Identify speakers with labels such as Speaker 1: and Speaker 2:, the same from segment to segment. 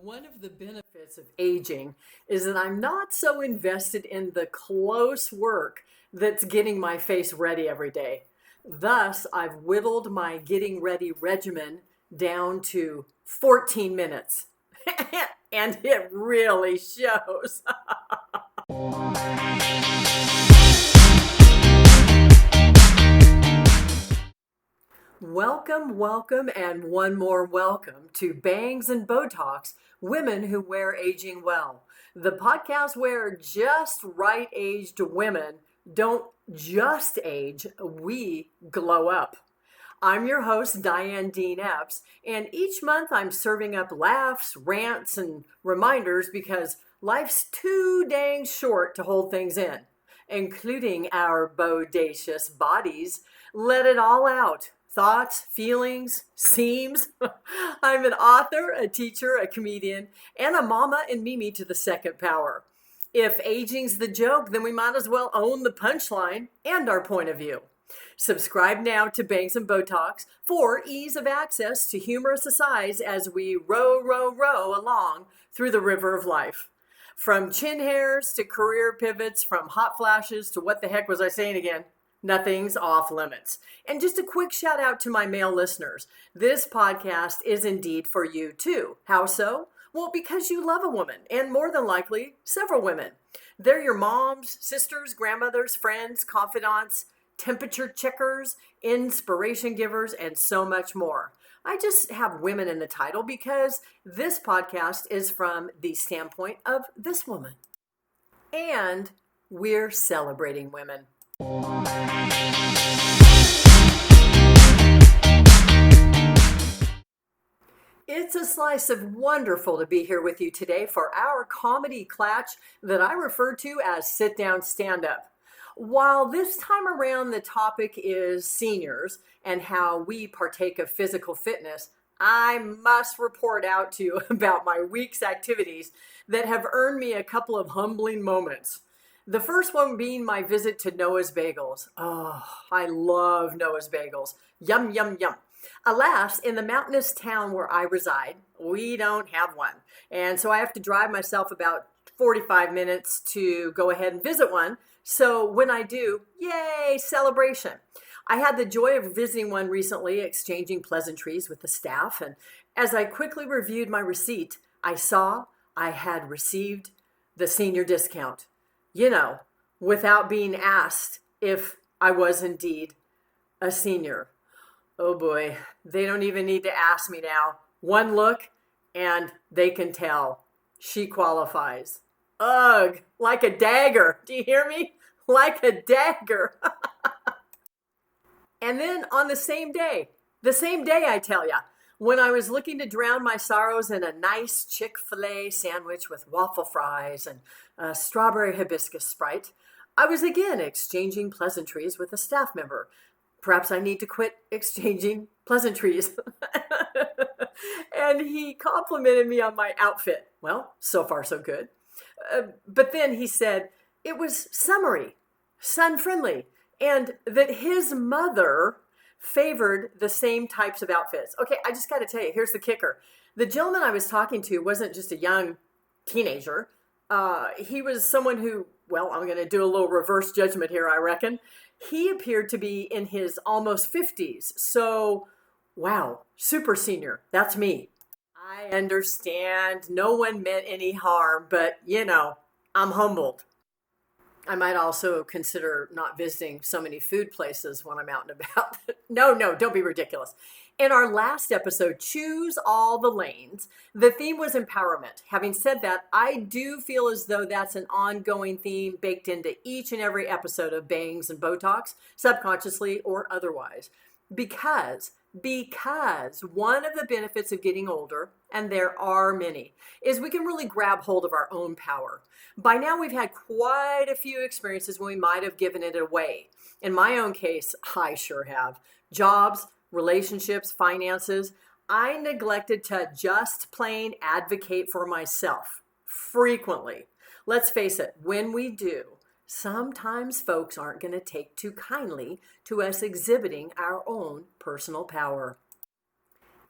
Speaker 1: One of the benefits of aging is that I'm not so invested in the close work that's getting my face ready every day. Thus, I've whittled my getting ready regimen down to 14 minutes. And it really shows. Welcome, and one more welcome to Bangs and BOTOX, Women Who Wear Aging Well, the podcast where just right-aged women don't just age, we glow up. I'm your host, Diane Dean-Epps, and each month I'm serving up laughs, rants, and reminders because life's too dang short to hold things in, including our bodacious bodies. Let it all out. Thoughts, feelings, seams. I'm an author, a teacher, a comedian, and a mama and Mimi to the second power. If aging's the joke, then we might as well own the punchline and our point of view. Subscribe now to Bangs and BOTOX for ease of access to humorous asides as we row along through the river of life. From chin hairs to career pivots, from hot flashes to what the heck was I saying again? Nothing's off limits. And just a quick shout out to my male listeners. This podcast is indeed for you too. How so? Well, because you love a woman, and more than likely, several women. They're your moms, sisters, grandmothers, friends, confidants, temperature checkers, inspiration givers, and so much more. I just have women in the title because this podcast is from the standpoint of this woman. And we're celebrating women. It's a slice of wonderful to be here with you today for our comedy clatch that I refer to as sit down stand up. While this time around the topic is seniors and how we partake of physical fitness, I must report out to you about my week's activities that have earned me a couple of humbling moments. The first one being my visit to Noah's Bagels. Oh, I love Noah's Bagels. Yum, yum, yum. Alas, in the mountainous town where I reside, we don't have one. And so I have to drive myself about 45 minutes to go ahead and visit one. So when I do, yay, celebration. I had the joy of visiting one recently, exchanging pleasantries with the staff. And as I quickly reviewed my receipt, I saw I had received the senior discount. Without being asked if I was indeed a senior. Oh boy, they don't even need to ask me now. One look and they can tell she qualifies. Ugh, like a dagger. Do you hear me? Like a dagger. And then on the same day I tell ya, when I was looking to drown my sorrows in a nice Chick-fil-A sandwich with waffle fries and a strawberry hibiscus Sprite, I was again exchanging pleasantries with a staff member. Perhaps I need to quit exchanging pleasantries. And he complimented me on my outfit. Well, so far so good. But then he said it was summery, sun-friendly, and that his mother favored the same types of outfits. Okay, I just got to tell you, here's the kicker. The gentleman I was talking to wasn't just a young teenager. He was someone who, well, I'm going to do a little reverse judgment here, I reckon. He appeared to be in his almost 50s. So, wow, super senior. That's me. I understand. No one meant any harm, but, I'm humbled. I might also consider not visiting so many food places when I'm out and about. No, don't be ridiculous. In our last episode, Choose All the Lanes, the theme was empowerment. Having said that, I do feel as though that's an ongoing theme baked into each and every episode of Bangs and BOTOX, subconsciously or otherwise. Because one of the benefits of getting older, and there are many, is we can really grab hold of our own power. By now, we've had quite a few experiences when we might have given it away. In my own case, I sure have. Jobs, relationships, finances. I neglected to just plain advocate for myself frequently. Let's face it, when we do, sometimes folks aren't going to take too kindly to us exhibiting our own personal power.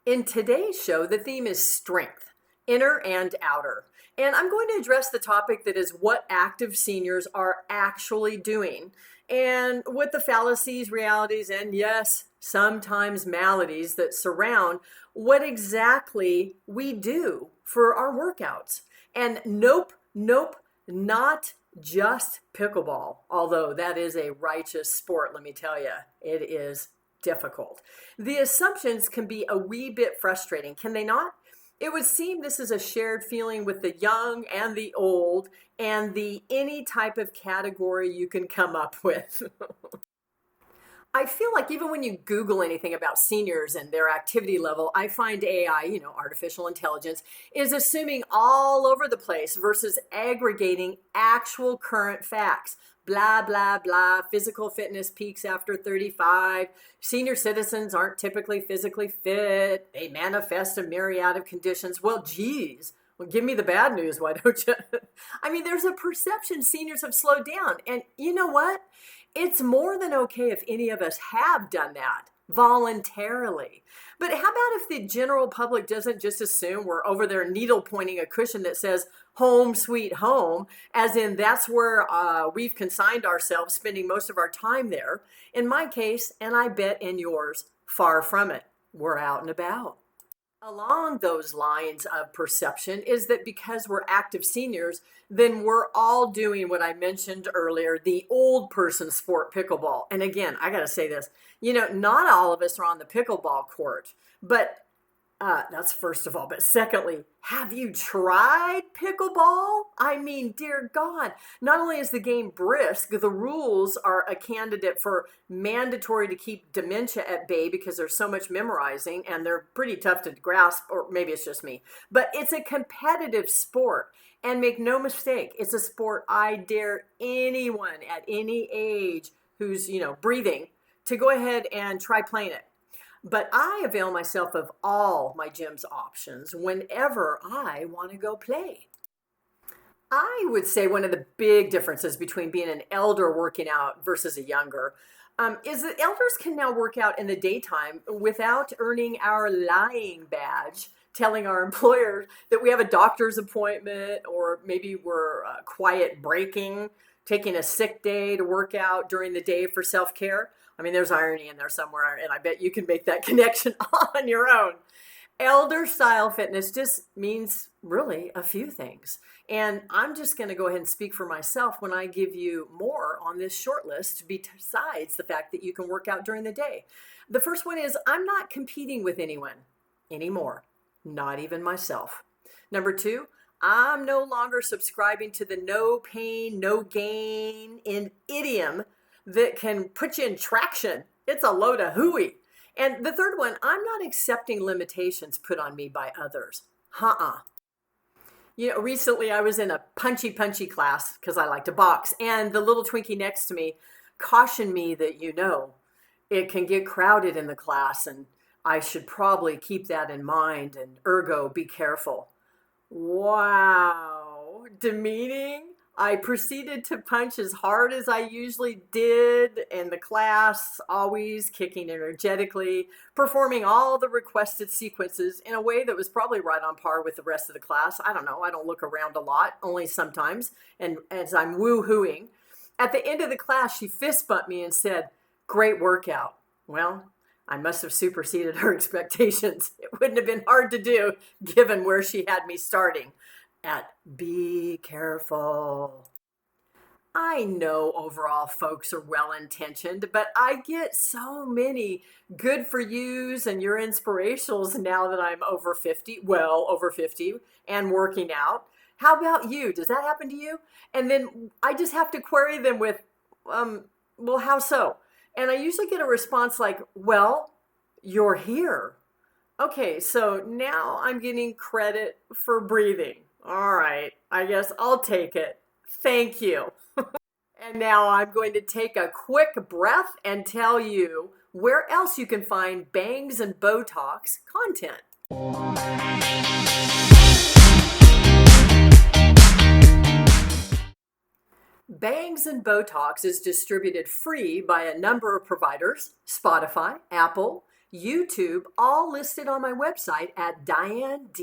Speaker 1: In today's show, the theme is strength. inner and outer. And I'm going to address the topic that is what active seniors are actually doing and what the fallacies, realities, and yes, sometimes maladies that surround what exactly we do for our workouts. And nope, not just pickleball, although that is a righteous sport, let me tell you. It is difficult. The assumptions can be a wee bit frustrating, can they not? It would seem this is a shared feeling with the young and the old and the any type of category you can come up with. I feel like even when you Google anything about seniors and their activity level, I find AI, artificial intelligence, is assuming all over the place versus aggregating actual current facts. Blah, blah, blah. Physical fitness peaks after 35. Senior citizens aren't typically physically fit. They manifest a myriad of conditions. Well, geez. Well, give me the bad news, why don't you? I mean, there's a perception seniors have slowed down. And you know what? It's more than okay if any of us have done that voluntarily. But how about if the general public doesn't just assume we're over there needle pointing a cushion that says home sweet home, as in that's where we've consigned ourselves, spending most of our time there. In my case, and I bet in yours, far from it. We're out and about. Along those lines of perception is that because we're active seniors, then we're all doing what I mentioned earlier, the old person sport, pickleball. And again, I got to say this, not all of us are on the pickleball court, but that's first of all. But secondly, have you tried pickleball? I mean, dear God, not only is the game brisk, the rules are a candidate for mandatory to keep dementia at bay because there's so much memorizing and they're pretty tough to grasp, or maybe it's just me. But it's a competitive sport. And make no mistake, it's a sport I dare anyone at any age who's, breathing to go ahead and try playing it. But I avail myself of all my gym's options whenever I want to go play. I would say one of the big differences between being an elder working out versus a younger is that elders can now work out in the daytime without earning our lying badge, telling our employer that we have a doctor's appointment, or maybe we're quiet breaking, taking a sick day to work out during the day for self-care. I mean, there's irony in there somewhere, and I bet you can make that connection on your own. Elder style fitness just means really a few things. And I'm just going to go ahead and speak for myself when I give you more on this short list besides the fact that you can work out during the day. The first one is I'm not competing with anyone anymore, not even myself. Number two, I'm no longer subscribing to the no pain, no gain idiom that can put you in traction. It's a load of hooey. And the third one, I'm not accepting limitations put on me by others. Recently I was in a punchy class because I like to box, and the little Twinkie next to me cautioned me that, it can get crowded in the class and I should probably keep that in mind and ergo be careful. Wow, demeaning. I proceeded to punch as hard as I usually did in the class, always kicking energetically, performing all the requested sequences in a way that was probably right on par with the rest of the class. I don't know. I don't look around a lot, only sometimes. And as I'm woo-hooing, at the end of the class, she fist bumped me and said, "Great workout." Well, I must have superseded her expectations. It wouldn't have been hard to do given where she had me starting. At be careful. I know overall folks are well-intentioned, but I get so many good for yous and your inspirationals now that I'm over 50, and working out. How about you? Does that happen to you? And then I just have to query them with, well, how so? And I usually get a response like, well, you're here. Okay, so now I'm getting credit for breathing. All right, I guess I'll take it. Thank you. And now I'm going to take a quick breath and tell you where else you can find Bangs and BOTOX content. Bangs and BOTOX is distributed free by a number of providers: Spotify, Apple, YouTube, all listed on my website at Dean-Epps.com.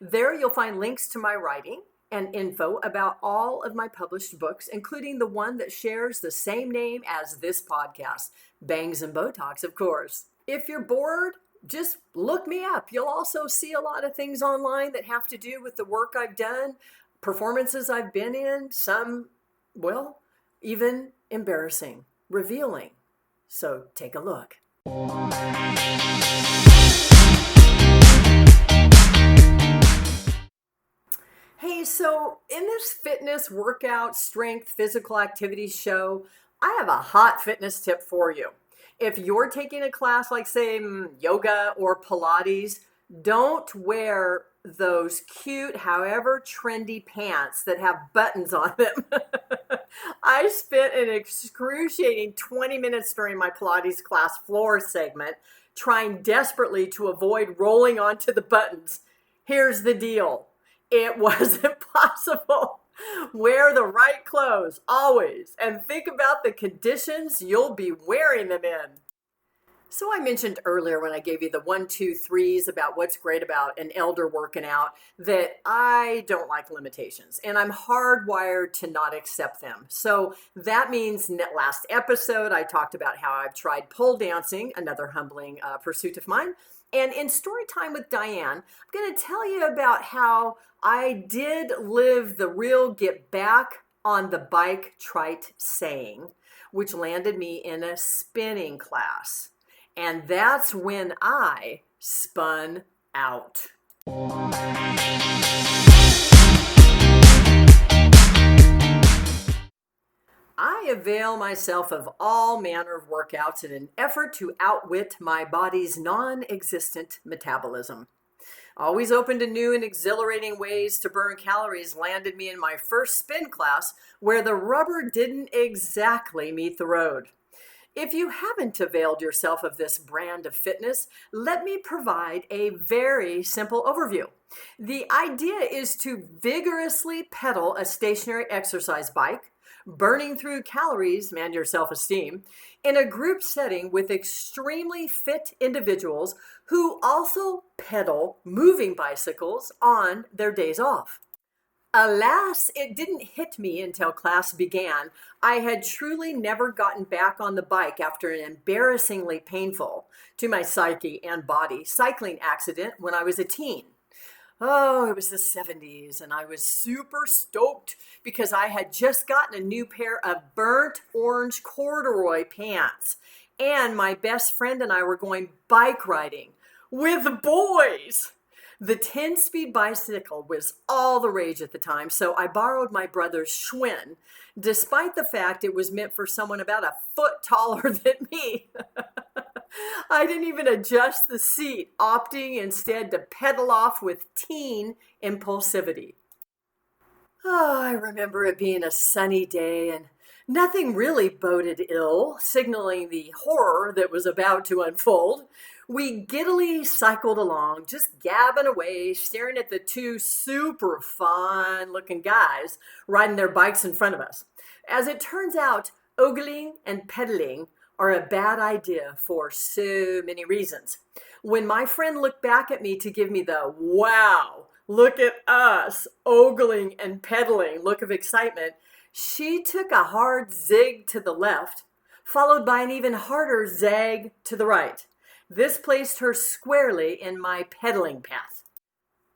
Speaker 1: There you'll find links to my writing and info about all of my published books, including the one that shares the same name as this podcast, Bangs and BOTOX, of course. If you're bored, just look me up. You'll also see a lot of things online that have to do with the work I've done, performances I've been in, some, well, even embarrassing, revealing. So take a look. Hey, so in this fitness, workout, strength, physical activity show, I have a hot fitness tip for you. If you're taking a class like, say, yoga or Pilates, don't wear those cute, however trendy pants that have buttons on them. I spent an excruciating 20 minutes during my Pilates class floor segment trying desperately to avoid rolling onto the buttons. Here's the deal. It wasn't possible. Wear the right clothes, always, and think about the conditions you'll be wearing them in. So I mentioned earlier when I gave you the 1, 2, 3s about what's great about an elder working out that I don't like limitations and I'm hardwired to not accept them. So that means last episode I talked about how I've tried pole dancing, another humbling pursuit of mine. And in Storytime with Diane, I'm going to tell you about how I did live the real get back on the bike trite saying, which landed me in a spinning class. And that's when I spun out. I avail myself of all manner of workouts in an effort to outwit my body's non-existent metabolism. Always open to new and exhilarating ways to burn calories landed me in my first spin class where the rubber didn't exactly meet the road. If you haven't availed yourself of this brand of fitness, let me provide a very simple overview. The idea is to vigorously pedal a stationary exercise bike, burning through calories and your self-esteem, in a group setting with extremely fit individuals who also pedal moving bicycles on their days off. Alas, it didn't hit me until class began. I had truly never gotten back on the bike after an embarrassingly painful, to my psyche and body, cycling accident when I was a teen. Oh, it was the 70s, and I was super stoked because I had just gotten a new pair of burnt orange corduroy pants, and my best friend and I were going bike riding with boys. The 10-speed bicycle was all the rage at the time, so I borrowed my brother's Schwinn, despite the fact it was meant for someone about a foot taller than me. I didn't even adjust the seat, opting instead to pedal off with teen impulsivity. Oh, I remember it being a sunny day and nothing really boded ill, signaling the horror that was about to unfold. We giddily cycled along, just gabbing away, staring at the two super fun-looking guys riding their bikes in front of us. As it turns out, ogling and pedaling are a bad idea for so many reasons. When my friend looked back at me to give me the wow, look at us, ogling and pedaling look of excitement, she took a hard zig to the left, followed by an even harder zag to the right. This placed her squarely in my pedaling path.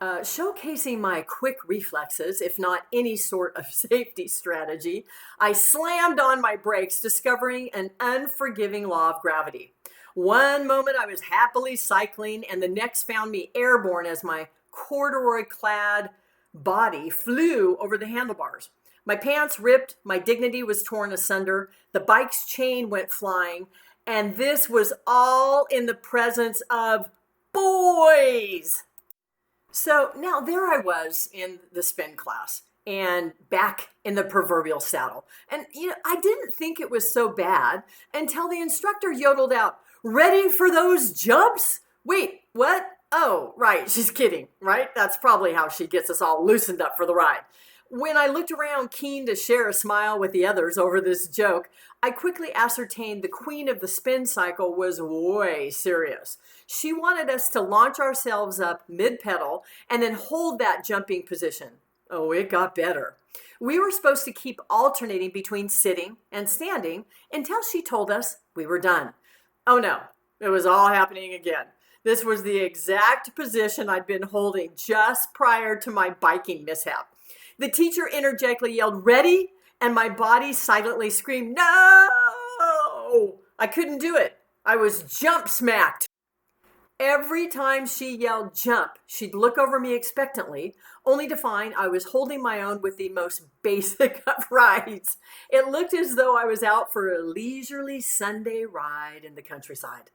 Speaker 1: Showcasing my quick reflexes, if not any sort of safety strategy, I slammed on my brakes, discovering an unforgiving law of gravity. One moment I was happily cycling, and the next found me airborne as my corduroy-clad body flew over the handlebars. My pants ripped, my dignity was torn asunder, the bike's chain went flying, and this was all in the presence of boys. So now there I was in the spin class and back in the proverbial saddle. And I didn't think it was so bad until the instructor yodeled out, "Ready for those jumps?" Wait, what? Oh, right, she's kidding, right? That's probably how she gets us all loosened up for the ride. When I looked around keen to share a smile with the others over this joke, I quickly ascertained the queen of the spin cycle was way serious. She wanted us to launch ourselves up mid-pedal and then hold that jumping position. Oh, it got better. We were supposed to keep alternating between sitting and standing until she told us we were done. Oh no, it was all happening again. This was the exact position I'd been holding just prior to my biking mishap. The teacher interjectly yelled, "Ready?" And my body silently screamed, "No!" I couldn't do it. I was jump smacked. Every time she yelled jump, she'd look over me expectantly, only to find I was holding my own with the most basic of rides. It looked as though I was out for a leisurely Sunday ride in the countryside.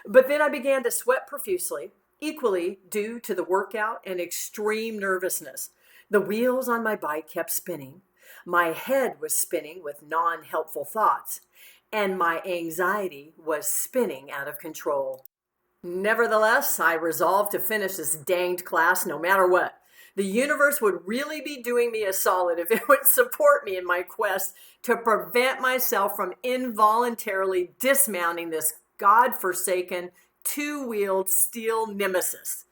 Speaker 1: But then I began to sweat profusely, equally due to the workout and extreme nervousness. The wheels on my bike kept spinning. My head was spinning with non-helpful thoughts, and my anxiety was spinning out of control. Nevertheless, I resolved to finish this danged class no matter what. The universe would really be doing me a solid if it would support me in my quest to prevent myself from involuntarily dismounting this God-forsaken, two-wheeled steel nemesis.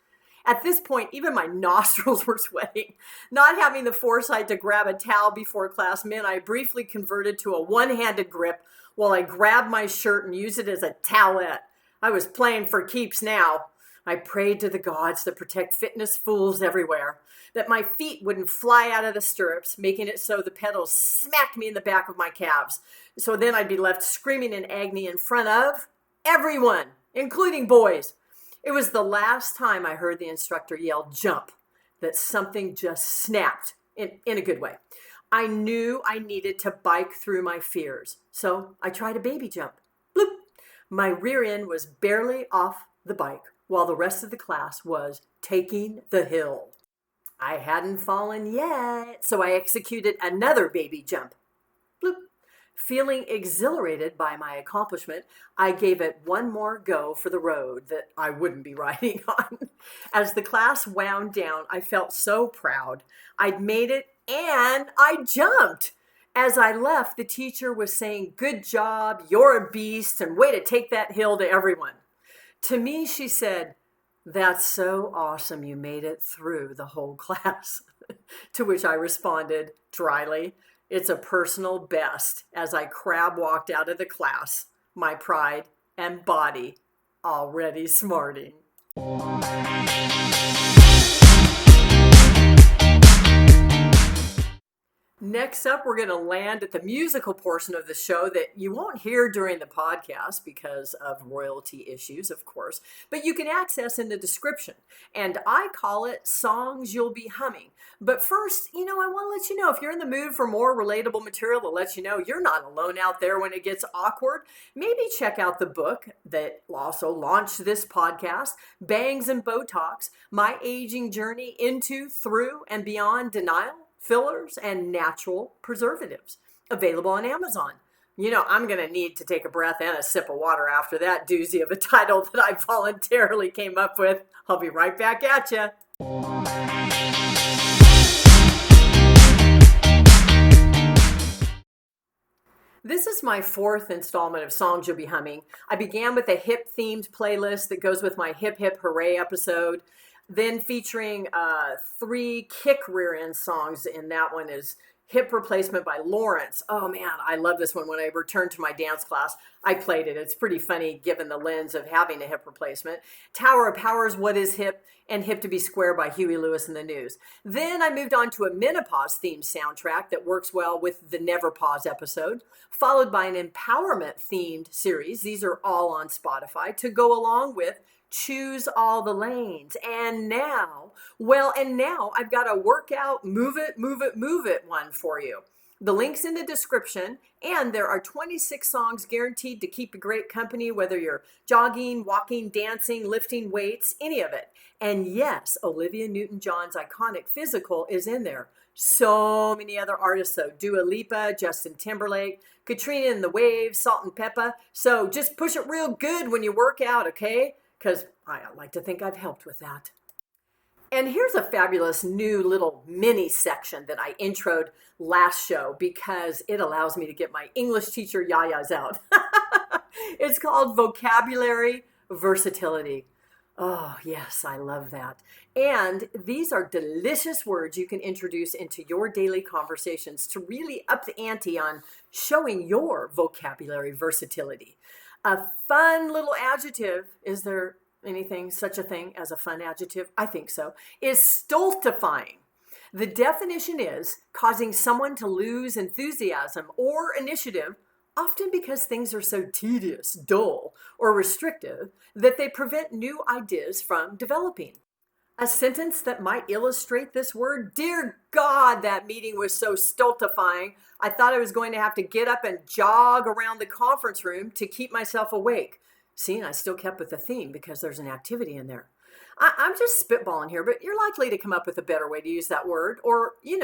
Speaker 1: At this point, even my nostrils were sweating. Not having the foresight to grab a towel before class meant I briefly converted to a one-handed grip while I grabbed my shirt and used it as a towelette. I was playing for keeps now. I prayed to the gods that protect fitness fools everywhere, that my feet wouldn't fly out of the stirrups, making it so the pedals smacked me in the back of my calves. So then I'd be left screaming in agony in front of everyone, including boys. It was the last time I heard the instructor yell jump that something just snapped in a good way. I knew I needed to bike through my fears, so I tried a baby jump. Bloop! My rear end was barely off the bike while the rest of the class was taking the hill. I hadn't fallen yet, so I executed another baby jump. Bloop! Feeling exhilarated by my accomplishment, I gave it one more go for the road that I wouldn't be riding on. As the class wound down, I felt so proud. I'd made it and I jumped. As I left, the teacher was saying, "Good job, you're a beast, and way to take that hill to everyone." To me, she said, "That's so awesome you made it through the whole class." To which I responded dryly, "It's a personal best," as I crab walked out of the class, my pride and body already smarting. Next up, we're going to land at the musical portion of the show that you won't hear during the podcast because of royalty issues, of course, but you can access in the description. And I call it Songs You'll Be Humming. But first, I want to let you know, if you're in the mood for more relatable material to let you know you're not alone out there when it gets awkward, maybe check out the book that also launched this podcast, Bangs and BOTOX, My Aging Journey Into, Through, and Beyond Denial, Fillers, and Natural Preservatives. Available on Amazon. I'm going to need to take a breath and a sip of water after that doozy of a title that I voluntarily came up with. I'll be right back at you. This is my fourth installment of Songs You'll Be Humming. I began with a hip-themed playlist that goes with my Hip Hip Hooray episode, then featuring 3 kick rear end songs, and that one is Hip Replacement by Lawrence. Oh man, I love this one. When I returned to my dance class, I played it. It's pretty funny given the lens of having a hip replacement. Tower of Power's What Is Hip, and Hip to Be Square by Huey Lewis and the News. Then I moved on to a menopause themed soundtrack that works well with the Never Pause episode, followed by an empowerment themed series. These are all on Spotify to go along with Choose All the Lanes. And now I've got a workout, move it one for you. The link's in the description, and there are 26 songs guaranteed to keep you great company, whether you're jogging, walking, dancing, lifting weights, any of it. And yes, Olivia Newton-John's iconic Physical is in there. So many other artists though, Dua Lipa, Justin Timberlake, Katrina and the Waves, Salt and Pepper. So just push it real good when you work out, okay? Because I like to think I've helped with that. And here's a fabulous new little mini section that I introed last show because it allows me to get my English teacher yayas out. It's called vocabulary versatility. Oh, yes, I love that. And these are delicious words you can introduce into your daily conversations to really up the ante on showing your vocabulary versatility. A fun little adjective, is there anything, such a thing as a fun adjective? I think so, is stultifying. The definition is causing someone to lose enthusiasm or initiative, often because things are so tedious, dull, or restrictive that they prevent new ideas from developing. A sentence that might illustrate this word: Dear God, that meeting was so stultifying. I thought I was going to have to get up and jog around the conference room to keep myself awake. See, and I still kept with the theme because there's an activity in there. I'm just spitballing here, but you're likely to come up with a better way to use that word, or, you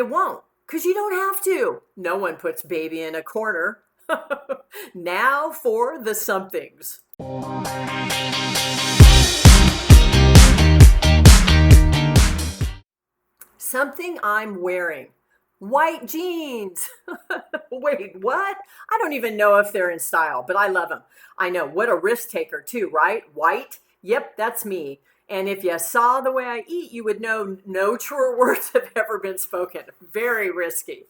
Speaker 1: won't, because you don't have to. No one puts baby in a corner. Now for the somethings. Something I'm wearing. White jeans. Wait, what? I don't even know if they're in style, but I love them. I know, what a risk taker too, right? White? Yep, that's me. And if you saw the way I eat, you would know no truer words have ever been spoken. Very risky.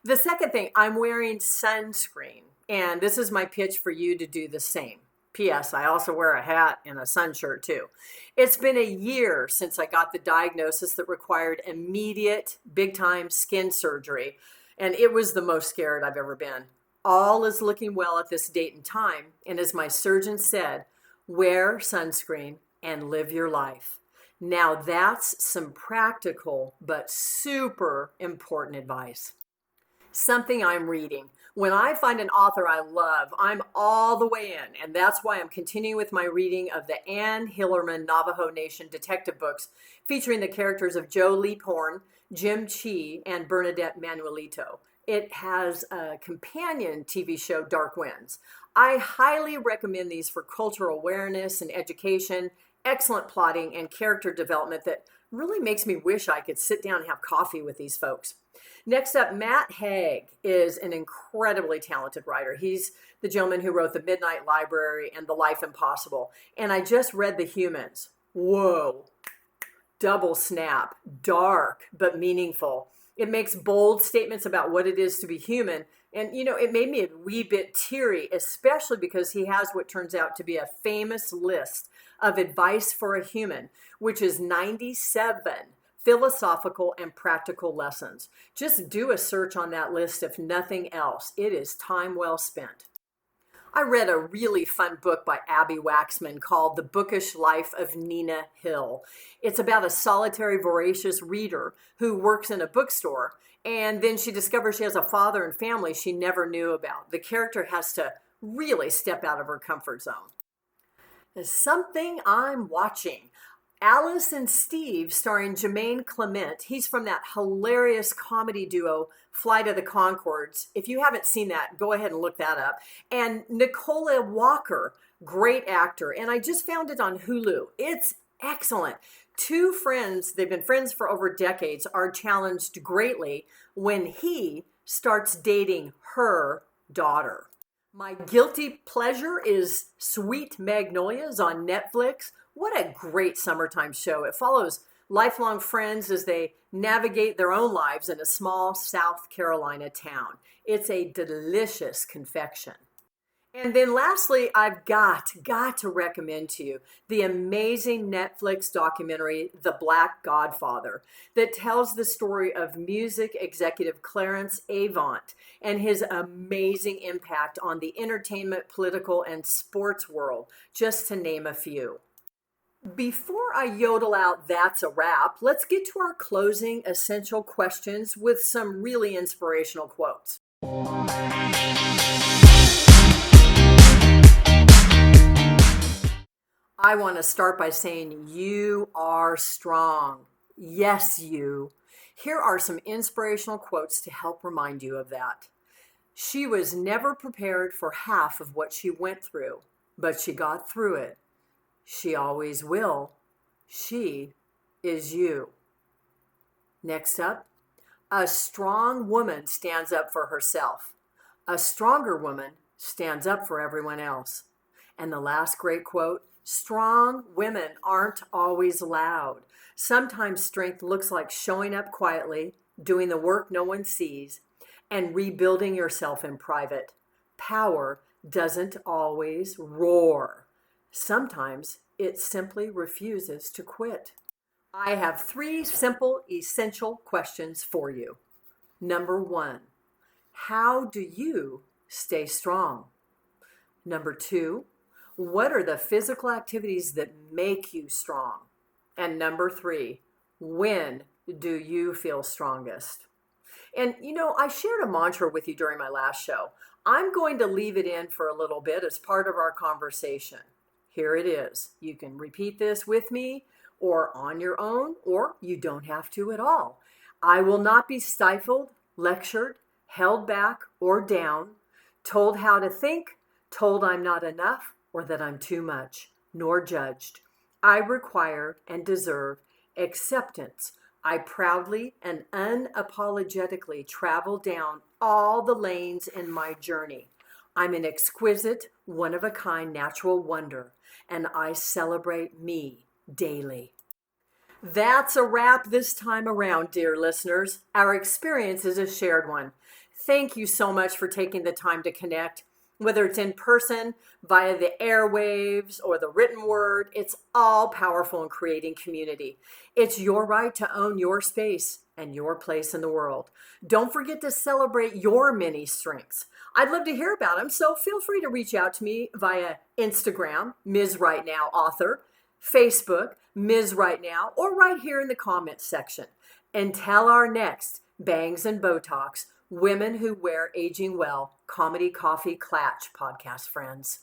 Speaker 1: The second thing, I'm wearing sunscreen. And this is my pitch for you to do the same. P.S. I also wear a hat and a sun shirt too. It's been a year since I got the diagnosis that required immediate, big-time skin surgery, and it was the most scared I've ever been. All is looking well at this date and time, and as my surgeon said, wear sunscreen and live your life. Now that's some practical but super important advice. Something I'm reading. When I find an author I love, I'm all the way in, and that's why I'm continuing with my reading of the Anne Hillerman Navajo Nation detective books featuring the characters of Joe Leaphorn, Jim Chee, and Bernadette Manuelito. It has a companion TV show, Dark Winds. I highly recommend these for cultural awareness and education, excellent plotting, and character development that really makes me wish I could sit down and have coffee with these folks. Next up, Matt Haig is an incredibly talented writer. He's the gentleman who wrote The Midnight Library and The Life Impossible. And I just read The Humans. Whoa, double snap, dark but meaningful. It makes bold statements about what it is to be human. And, it made me a wee bit teary, especially because he has what turns out to be a famous list of advice for a human, which is 97 philosophical and practical lessons. Just do a search on that list, if nothing else. It is time well spent. I read a really fun book by Abby Waxman called The Bookish Life of Nina Hill. It's about a solitary, voracious reader who works in a bookstore, and then she discovers she has a father and family she never knew about. The character has to really step out of her comfort zone. There's something I'm watching. Alice and Steve, starring Jermaine Clement. He's from that hilarious comedy duo, Flight of the Conchords. If you haven't seen that, go ahead and look that up. And Nicola Walker, great actor. And I just found it on Hulu. It's excellent. Two friends, they've been friends for over decades, are challenged greatly when he starts dating her daughter. My guilty pleasure is Sweet Magnolias on Netflix. What a great summertime show. It follows lifelong friends as they navigate their own lives in a small South Carolina town. It's a delicious confection. And then lastly, I've got to recommend to you the amazing Netflix documentary, The Black Godfather, that tells the story of music executive Clarence Avant and his amazing impact on the entertainment, political, and sports world, just to name a few. Before I yodel out "that's a wrap," let's get to our closing essential questions with some really inspirational quotes. I want to start by saying you are strong. Yes, you. Here are some inspirational quotes to help remind you of that. She was never prepared for half of what she went through, but she got through it. She always will. She is you. Next up, a strong woman stands up for herself. A stronger woman stands up for everyone else. And the last great quote, strong women aren't always loud. Sometimes strength looks like showing up quietly, doing the work no one sees, and rebuilding yourself in private. Power doesn't always roar. Sometimes it simply refuses to quit. I have 3 simple, essential questions for you. Number 1, how do you stay strong? Number 2, what are the physical activities that make you strong? And number 3, when do you feel strongest? And I shared a mantra with you during my last show. I'm going to leave it in for a little bit as part of our conversation. Here it is. You can repeat this with me or on your own, or you don't have to at all. I will not be stifled, lectured, held back, or down, told how to think, told I'm not enough, or that I'm too much, nor judged. I require and deserve acceptance. I proudly and unapologetically travel down all the lanes in my journey. I'm an exquisite, one-of-a-kind natural wonder, and I celebrate me daily. That's a wrap this time around, dear listeners. Our experience is a shared one. Thank you so much for taking the time to connect. Whether it's in person, via the airwaves, or the written word, it's all powerful in creating community. It's your right to own your space and your place in the world. Don't forget to celebrate your many strengths. I'd love to hear about them, so feel free to reach out to me via Instagram, Ms. Right Now Author, Facebook, Ms. Right Now, or right here in the comments section. Until our next Bangs and Botox, Women Who Wear Aging Well, Comedy Coffee Clatch podcast, friends.